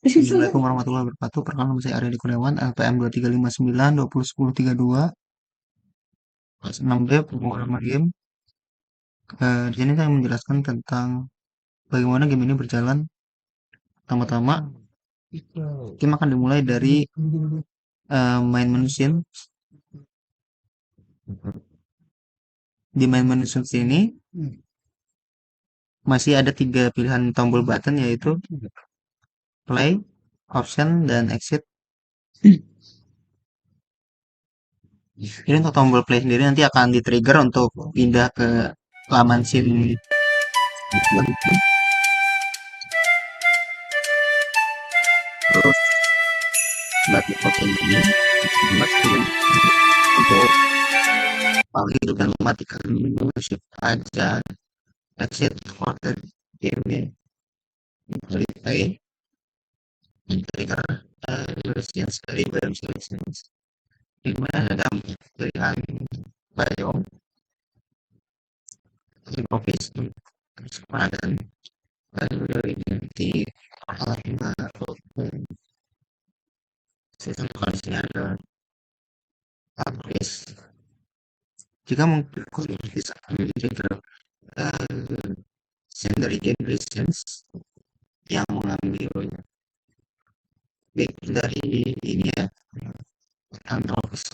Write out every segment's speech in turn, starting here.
Assalamualaikum warahmatullahi wabarakatuh. Perkenalkan nama saya Arya Kurniawan, LPM 2359 201032 kelas 6B pemrograman game. Di sini saya menjelaskan tentang bagaimana game ini berjalan. Pertama-tama, game akan dimulai dari main menu scene. Di main menu scene ini masih ada 3 pilihan tombol button, yaitu play, option, dan exit. Ini untuk tombol play sendiri nanti akan di-trigger untuk pindah ke laman scene. Terus button option ini untuk itu kan mematikan shift aja exit for the game play trigger resistance dari BM solutions di mana ada pilihan bio office terus kemudian identity baru sistem kondisinya ada upgrade jika mungkin bisa trigger secondary generations yang mengambil baik dari ini ya terus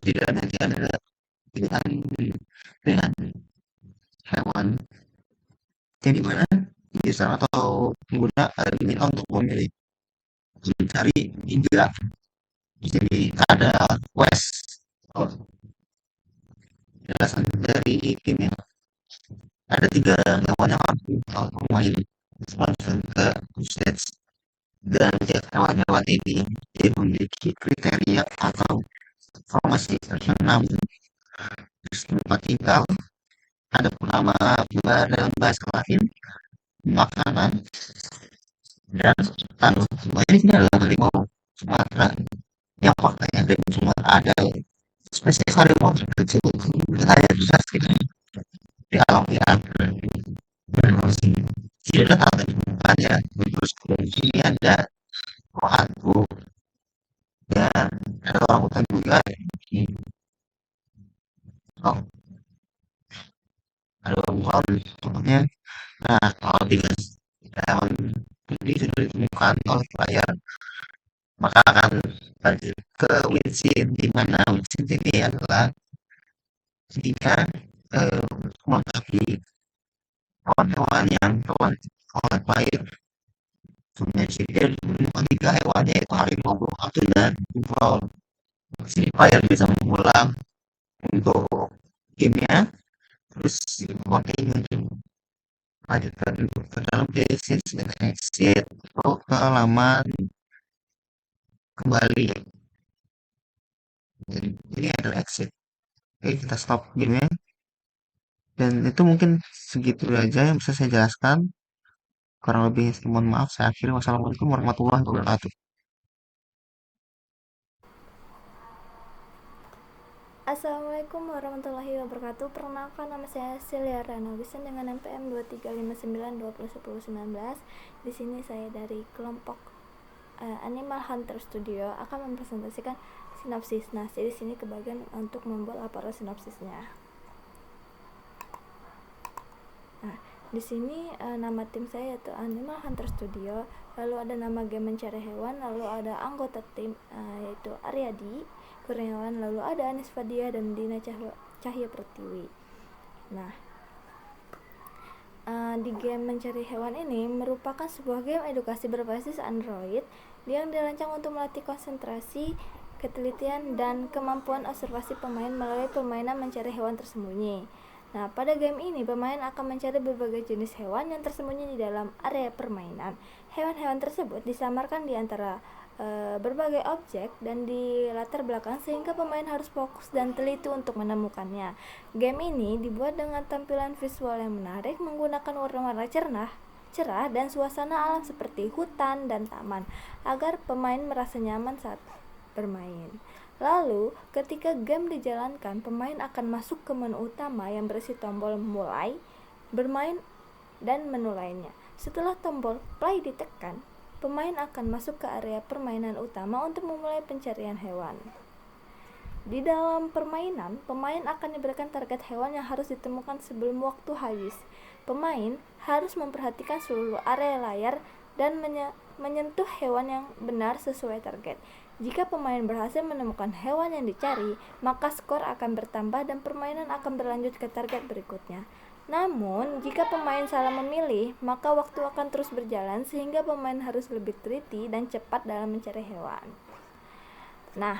tidak nanti ada pilihan dengan hewan yang dimana bisa atau pengguna diminta untuk memilih mencari hingga jadi ada quest jelasan dari timnya ada 3 hewan yang mampu pemain langsung ke stage dan tiap hewan-hewan ini dia memiliki kriteria atau formasi yang 6 tempat tinggal ada nama dalam bahasa lain makanan dan anu semua ini tidak adalah harimau Sumatera yang faktanya dari Sumatera ada spesies harimau terkecil saya bisa di alam liar tidak ada temukannya terus ini ada hantu dan ada orang hutan juga oh, ada orang contohnya nah kalau tiga hewan ini sudah ditemukan oleh layar maka akan lanjut ke Winsin di mana Winsin ini adalah ketika melengkapi hewan-hewan yang hewan oleh player sebenarnya dia menemukan 3 hewan yaitu harimau, burung dan buffalo. Si player bisa mengulang untuk gamenya terus pakai untuk lanjutkan ke dalam exit dan exit ke halaman kembali jadi ini adalah exit. Oke kita stop gamenya dan itu mungkin segitu aja yang bisa saya jelaskan kurang lebih mohon maaf saya akhiri wassalamualaikum warahmatullahi wabarakatuh. Assalamualaikum warahmatullahi wabarakatuh. Perkenalkan nama saya Celia Ranovisan dengan NPM 2359201019. Di sini saya dari kelompok Animal Hunter Studio akan mempresentasikan sinopsis. Nah, saya di sini kebagian untuk membuat laporan sinopsisnya. Nah, di sini nama tim saya yaitu Animal Hunter Studio, lalu ada nama game mencari hewan, lalu ada anggota tim yaitu Aryadi Kurniawan, lalu ada Anis Fadia dan Dina Cahya Pertiwi. Nah, di game mencari hewan ini merupakan sebuah game edukasi berbasis Android yang dirancang untuk melatih konsentrasi, ketelitian, dan kemampuan observasi pemain melalui permainan mencari hewan tersembunyi. Nah, pada game ini pemain akan mencari berbagai jenis hewan yang tersembunyi di dalam area permainan. Hewan-hewan tersebut disamarkan di antara berbagai objek dan di latar belakang sehingga pemain harus fokus dan teliti untuk menemukannya. Game ini dibuat dengan tampilan visual yang menarik menggunakan warna-warna cerah dan suasana alam seperti hutan dan taman agar pemain merasa nyaman saat bermain. Lalu, ketika game dijalankan, pemain akan masuk ke menu utama yang berisi tombol mulai, bermain, dan menu lainnya. Setelah tombol play ditekan, pemain akan masuk ke area permainan utama untuk memulai pencarian hewan. Di dalam permainan, pemain akan diberikan target hewan yang harus ditemukan sebelum waktu habis. Pemain harus memperhatikan seluruh area layar dan menyentuh hewan yang benar sesuai target. Jika pemain berhasil menemukan hewan yang dicari, maka skor akan bertambah dan permainan akan berlanjut ke target berikutnya. Namun, jika pemain salah memilih, maka waktu akan terus berjalan sehingga pemain harus lebih teliti dan cepat dalam mencari hewan. Nah,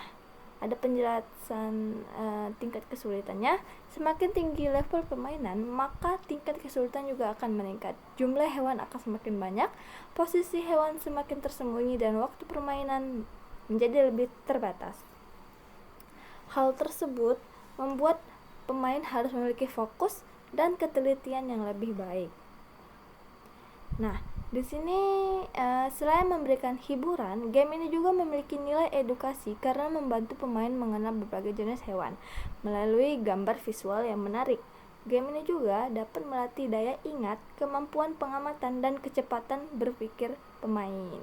ada penjelasan tingkat kesulitannya. Semakin tinggi level permainan, maka tingkat kesulitan juga akan meningkat. Jumlah hewan akan semakin banyak, posisi hewan semakin tersembunyi, dan waktu permainan menjadi lebih terbatas. Hal tersebut membuat pemain harus memiliki fokus dan ketelitian yang lebih baik. Nah, di sini selain memberikan hiburan, game ini juga memiliki nilai edukasi karena membantu pemain mengenal berbagai jenis hewan melalui gambar visual yang menarik. Game ini juga dapat melatih daya ingat, kemampuan pengamatan, dan kecepatan berpikir pemain.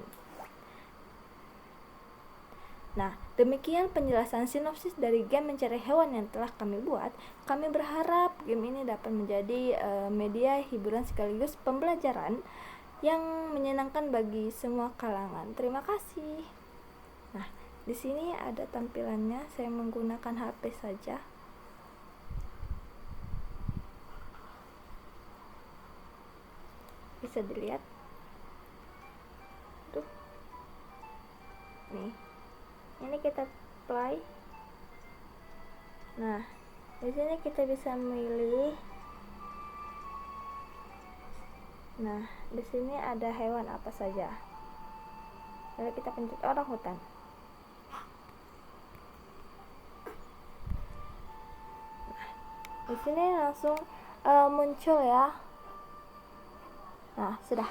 Nah, demikian penjelasan sinopsis dari game mencari hewan yang telah kami buat. Kami berharap game ini dapat menjadi media hiburan sekaligus pembelajaran yang menyenangkan bagi semua kalangan. Terima kasih. Nah, di sini ada tampilannya. Saya menggunakan HP saja. Bisa dilihat. Tuh. Nih. Ini kita play. Nah, di sini kita bisa memilih. Nah, di sini ada hewan apa saja. Lalu kita pencet orang hutan. Nah, di sini langsung muncul ya. Nah, sudah.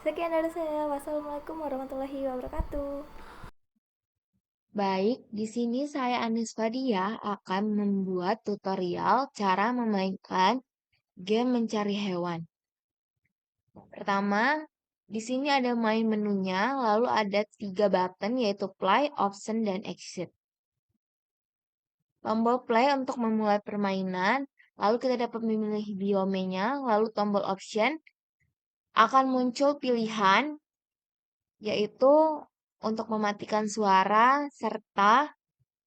Sekian dari saya. Wassalamualaikum warahmatullahi wabarakatuh. Baik, di sini saya Anis Fadia akan membuat tutorial cara memainkan game mencari hewan. Pertama, di sini ada main menunya, lalu ada 3 button yaitu play, option, dan exit. Tombol play untuk memulai permainan, lalu kita dapat memilih biomenya, lalu tombol option akan muncul pilihan yaitu untuk mematikan suara serta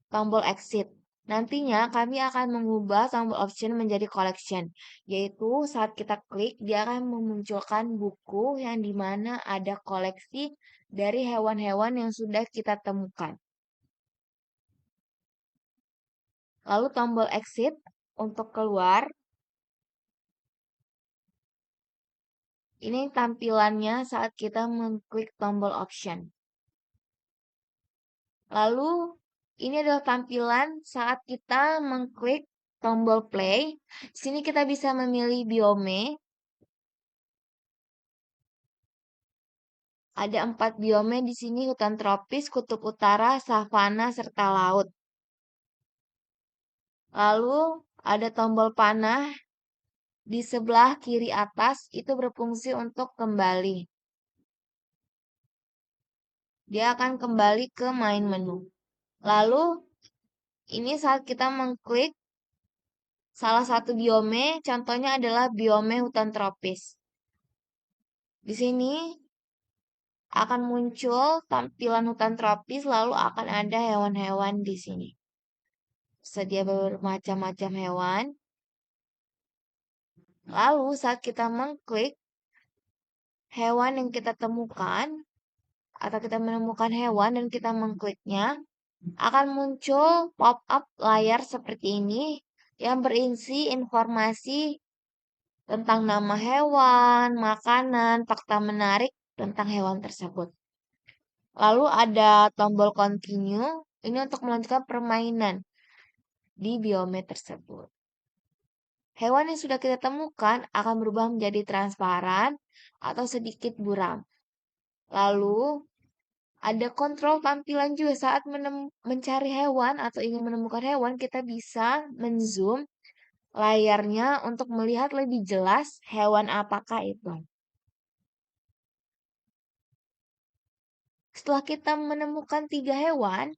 tombol exit. Nantinya kami akan mengubah tombol option menjadi collection, yaitu saat kita klik dia akan memunculkan buku yang dimana ada koleksi dari hewan-hewan yang sudah kita temukan. Lalu tombol exit untuk keluar. Ini tampilannya saat kita mengklik tombol option. Lalu ini adalah tampilan saat kita mengklik tombol play. Di sini kita bisa memilih biome. Ada 4 biome di sini, hutan tropis, kutub utara, savana, serta laut. Lalu ada tombol panah di sebelah kiri atas, itu berfungsi untuk kembali. Dia akan kembali ke main menu. Lalu ini saat kita mengklik salah satu biome, contohnya adalah biome hutan tropis. Di sini akan muncul tampilan hutan tropis, lalu akan ada hewan-hewan di sini. Sedia bermacam-macam hewan. Lalu saat kita mengklik hewan yang kita temukan, atau kita menemukan hewan dan kita mengkliknya, akan muncul pop-up layar seperti ini yang berisi informasi tentang nama hewan, makanan, fakta menarik tentang hewan tersebut. Lalu ada tombol continue, ini untuk melanjutkan permainan di biome tersebut. Hewan yang sudah kita temukan akan berubah menjadi transparan atau sedikit buram. Lalu ada kontrol tampilan juga saat mencari hewan atau ingin menemukan hewan, kita bisa menzoom layarnya untuk melihat lebih jelas hewan apakah itu. Setelah kita menemukan 3 hewan,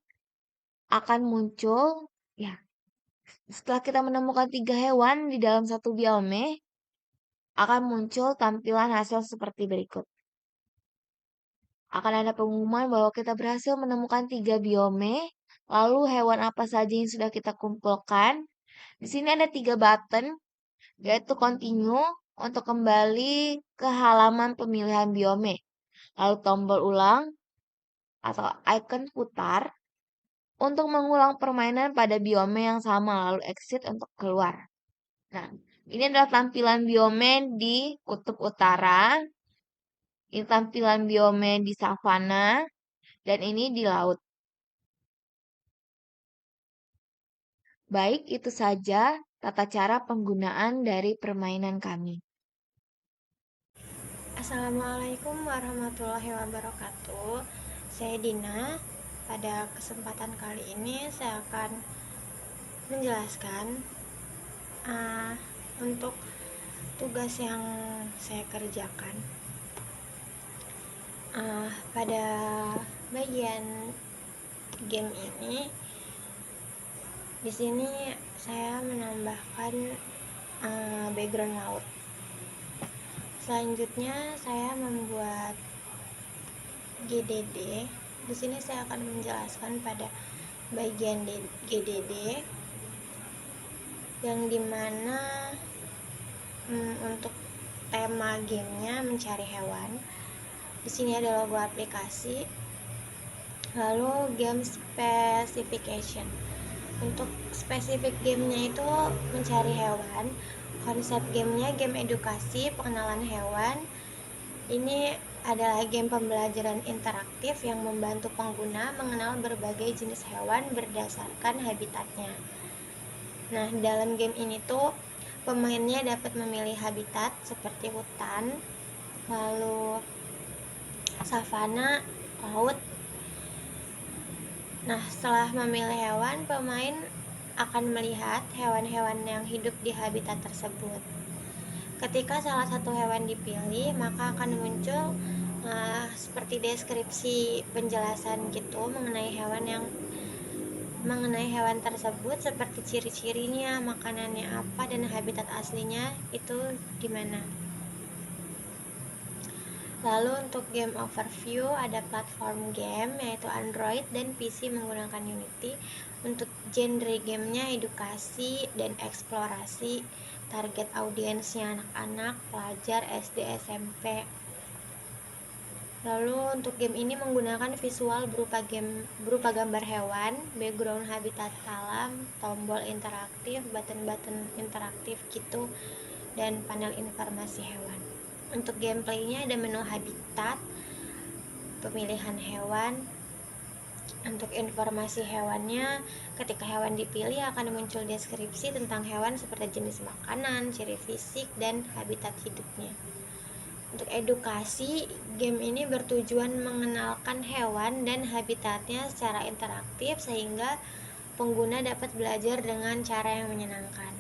akan muncul, ya, setelah kita menemukan 3 hewan di dalam satu biome, akan muncul tampilan hasil seperti berikut. Akan ada pengumuman bahwa kita berhasil menemukan 3 biome, lalu hewan apa saja yang sudah kita kumpulkan. Di sini ada 3 button, yaitu continue untuk kembali ke halaman pemilihan biome. Lalu tombol ulang atau icon putar untuk mengulang permainan pada biome yang sama, lalu exit untuk keluar. Nah, ini adalah tampilan biome di kutub utara, ini tampilan biome di savana, dan ini di laut. Baik, itu saja tata cara penggunaan dari permainan kami. Assalamualaikum warahmatullahi wabarakatuh. Saya Dina. Pada kesempatan kali ini saya akan menjelaskan untuk tugas yang saya kerjakan. Pada bagian game ini, di sini saya menambahkan background laut. Selanjutnya saya membuat GDD. Di sini saya akan menjelaskan pada bagian GDD yang dimana untuk tema gamenya mencari hewan. Di sini ada logo aplikasi. Lalu game specification. Untuk spesifik gamenya itu mencari hewan. Konsep gamenya game edukasi, pengenalan hewan. Ini adalah game pembelajaran interaktif yang membantu pengguna mengenal berbagai jenis hewan berdasarkan habitatnya. Nah, dalam game ini tuh pemainnya dapat memilih habitat seperti hutan, lalu savana, laut. Nah, setelah memilih hewan, pemain akan melihat hewan-hewan yang hidup di habitat tersebut. Ketika salah satu hewan dipilih, maka akan muncul seperti deskripsi penjelasan gitu mengenai hewan tersebut, seperti ciri-cirinya, makanannya apa, dan habitat aslinya itu di mana. Lalu untuk game overview ada platform game yaitu Android dan PC menggunakan Unity. Untuk genre gamenya edukasi dan eksplorasi. Target audiensnya anak-anak, pelajar, SD, SMP. Lalu untuk game ini menggunakan visual berupa gambar hewan, background habitat alam, tombol interaktif, button-button interaktif gitu, dan panel informasi hewan. Untuk gameplaynya ada menu habitat, pemilihan hewan. Untuk informasi hewannya, ketika hewan dipilih akan muncul deskripsi tentang hewan seperti jenis makanan, ciri fisik, dan habitat hidupnya. Untuk edukasi, game ini bertujuan mengenalkan hewan dan habitatnya secara interaktif sehingga pengguna dapat belajar dengan cara yang menyenangkan.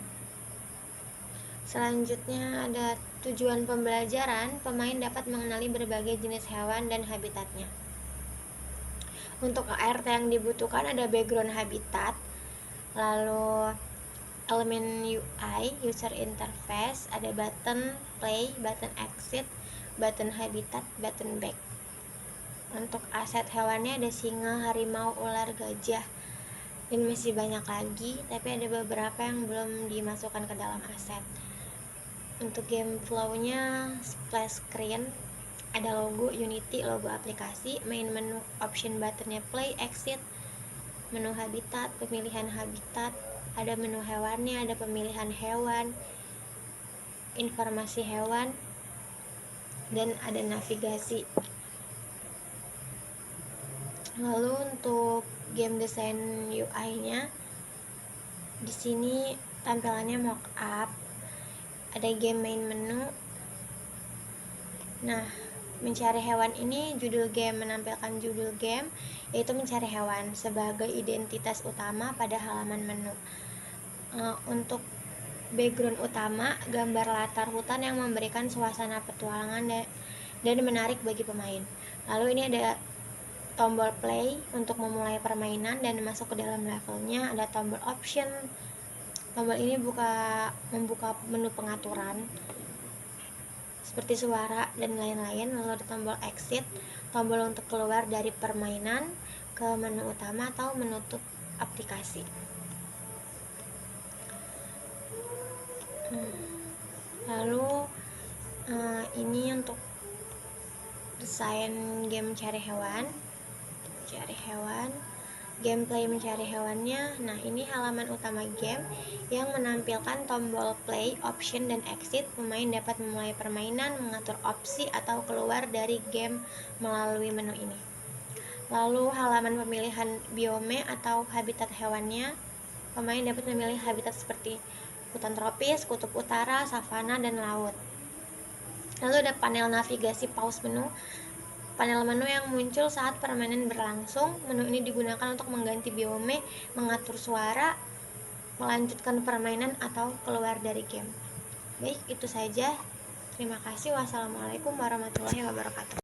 Selanjutnya ada tujuan pembelajaran, pemain dapat mengenali berbagai jenis hewan dan habitatnya. Untuk ART yang dibutuhkan ada background habitat, lalu elemen UI, user interface, ada button play, button exit, button habitat, button back. Untuk aset hewannya ada singa, harimau, ular, gajah, dan masih banyak lagi, tapi ada beberapa yang belum dimasukkan ke dalam aset. Untuk game flow-nya splash screen, ada logo Unity, logo aplikasi, main menu, option buttonnya play, exit, menu habitat, pemilihan habitat, ada menu hewannya, ada pemilihan hewan, informasi hewan, dan ada navigasi. Lalu untuk game design UI-nya, di sini tampilannya mockup, ada game main menu. Nah, mencari hewan ini judul game menampilkan judul game yaitu mencari hewan sebagai identitas utama pada halaman menu. Untuk background utama gambar latar hutan yang memberikan suasana petualangan dan menarik bagi pemain. Lalu ini ada tombol play untuk memulai permainan dan masuk ke dalam levelnya, ada tombol option. Tombol ini membuka menu pengaturan seperti suara dan lain-lain. Lalu ada tombol exit, tombol untuk keluar dari permainan ke menu utama atau menutup aplikasi. Lalu ini untuk desain game mencari hewan, gameplay mencari hewannya. Nah, ini halaman utama game yang menampilkan tombol play, option, dan exit. Pemain dapat memulai permainan, mengatur opsi, atau keluar dari game melalui menu ini. Lalu halaman pemilihan biome atau habitat hewannya. Pemain dapat memilih habitat seperti hutan tropis, kutub utara, savana, dan laut. Lalu ada panel navigasi pause menu. Panel menu yang muncul saat permainan berlangsung. Menu ini digunakan untuk mengganti biome, mengatur suara, melanjutkan permainan, atau keluar dari game. Baik, itu saja. Terima kasih. Wassalamualaikum warahmatullahi wabarakatuh.